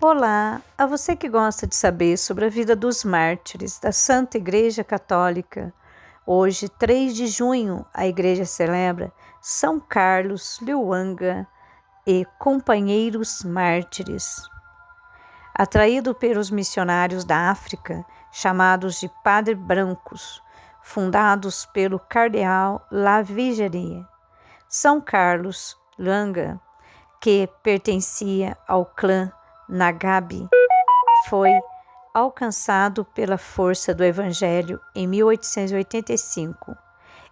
Olá, a você que gosta de saber sobre a vida dos mártires da Santa Igreja Católica. Hoje, 3 de junho, a Igreja celebra São Carlos Lwanga e companheiros mártires. Atraído pelos missionários da África, chamados de Padre Brancos, fundados pelo Cardeal Lavigéria, São Carlos Lwanga, que pertencia ao clã Nagabe, foi alcançado pela força do Evangelho em 1885.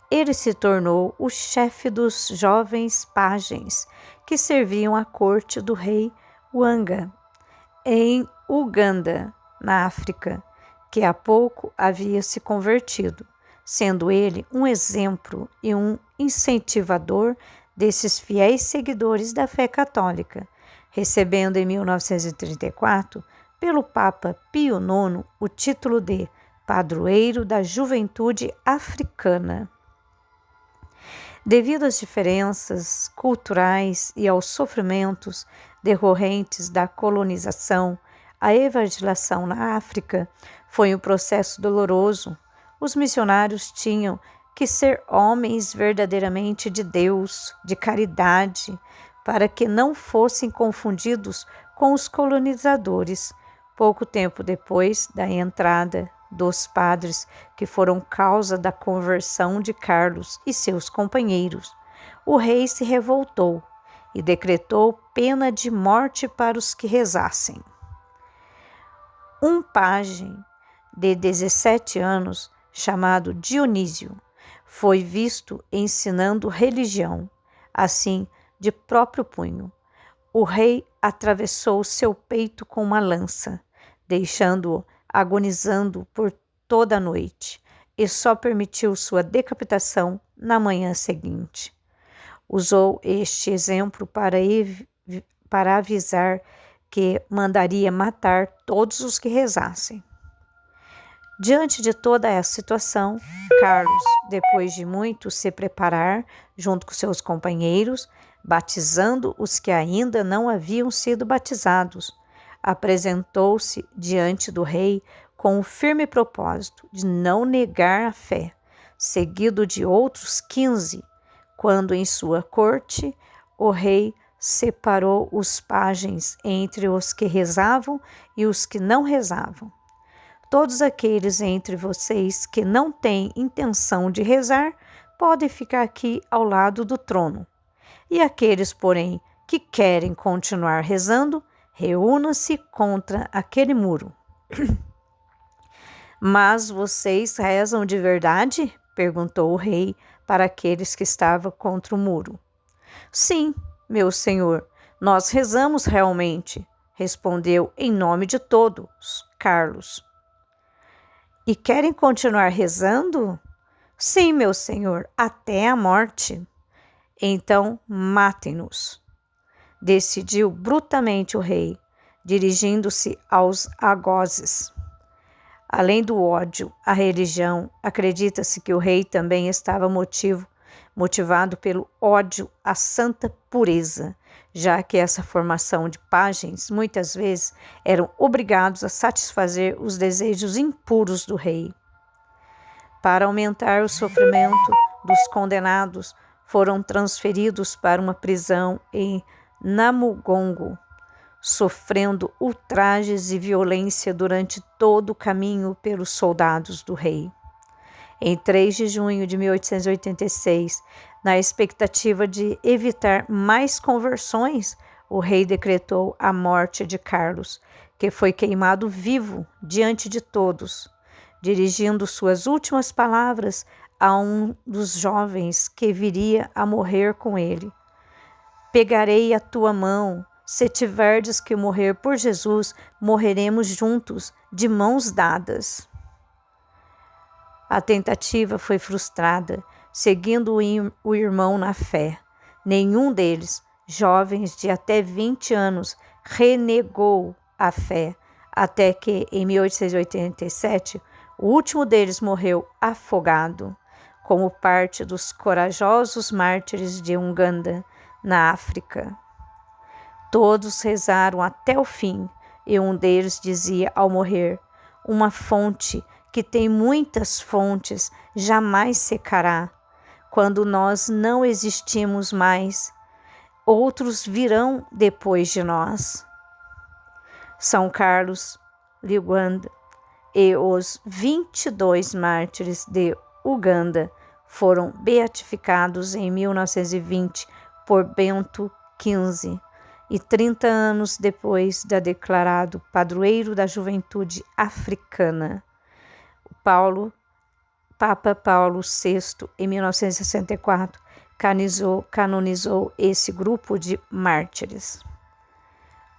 Ele se tornou o chefe dos jovens pajens que serviam à corte do rei Wanga, em Uganda, na África, que há pouco havia se convertido, sendo ele um exemplo e um incentivador desses fiéis seguidores da fé católica, recebendo em 1934, pelo Papa Pio IX, o título de Padroeiro da Juventude Africana. Devido às diferenças culturais e aos sofrimentos decorrentes da colonização, a evangelização na África foi um processo doloroso. Os missionários tinham que ser homens verdadeiramente de Deus, de caridade, para que não fossem confundidos com os colonizadores. Pouco tempo depois da entrada dos padres, que foram causa da conversão de Carlos e seus companheiros, o rei se revoltou e decretou pena de morte para os que rezassem. Um pajem de 17 anos, chamado Dionísio, foi visto ensinando religião, assim, de próprio punho. O rei atravessou seu peito com uma lança, deixando-o agonizando por toda a noite, e só permitiu sua decapitação na manhã seguinte. Usou este exemplo para avisar que mandaria matar todos os que rezassem. Diante de toda essa situação, Carlos, depois de muito se preparar, junto com seus companheiros, batizando os que ainda não haviam sido batizados, apresentou-se diante do rei com o firme propósito de não negar a fé, seguido de outros 15, quando em sua corte o rei separou os pajens entre os que rezavam e os que não rezavam. Todos aqueles entre vocês que não têm intenção de rezar podem ficar aqui ao lado do trono. E aqueles, porém, que querem continuar rezando, reúnam-se contra aquele muro. Mas vocês rezam de verdade? Perguntou o rei para aqueles que estavam contra o muro. Sim, meu senhor, nós rezamos realmente, respondeu em nome de todos Carlos. E querem continuar rezando? Sim, meu senhor, até a morte. Então, matem-nos, decidiu brutamente o rei, dirigindo-se aos agozes. Além do ódio à religião, acredita-se que o rei também estava motivado pelo ódio à santa pureza, já que essa formação de pajens muitas vezes eram obrigados a satisfazer os desejos impuros do rei. Para aumentar o sofrimento dos condenados, foram transferidos para uma prisão em Namugongo, sofrendo ultrajes e violência durante todo o caminho pelos soldados do rei. Em 3 de junho de 1886, na expectativa de evitar mais conversões, o rei decretou a morte de Carlos, que foi queimado vivo diante de todos, dirigindo suas últimas palavras a um dos jovens que viria a morrer com ele. Pegarei a tua mão, se tiverdes que morrer por Jesus, morreremos juntos, de mãos dadas. A tentativa foi frustrada, seguindo o irmão na fé. Nenhum deles, jovens de até 20 anos, renegou a fé, até que, em 1887, o último deles morreu afogado, como parte dos corajosos mártires de Uganda, na África. Todos rezaram até o fim E um deles dizia ao morrer: uma fonte que tem muitas fontes jamais secará. Quando nós não existimos mais, outros virão depois de nós. São Carlos Lwanga e os 22 mártires de Uganda foram beatificados em 1920 por Bento XV e 30 anos depois declarado padroeiro da juventude africana. Papa Paulo VI, em 1964, canonizou esse grupo de mártires.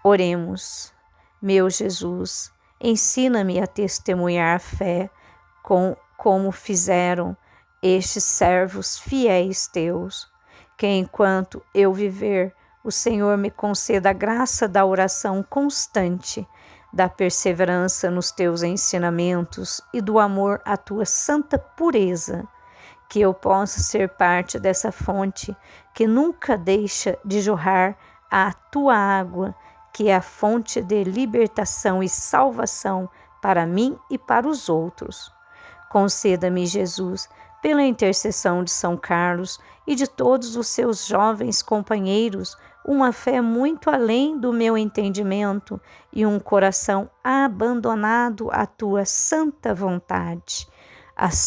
Oremos. Meu Jesus, ensina-me a testemunhar a fé como fizeram estes servos fiéis teus, que enquanto eu viver, o Senhor me conceda a graça da oração constante, da perseverança nos teus ensinamentos e do amor à tua santa pureza, que eu possa ser parte dessa fonte que nunca deixa de jorrar a tua água, que é a fonte de libertação e salvação para mim e para os outros. Conceda-me, Jesus, pela intercessão de São Carlos e de todos os seus jovens companheiros, uma fé muito além do meu entendimento e um coração abandonado à tua santa vontade. Assim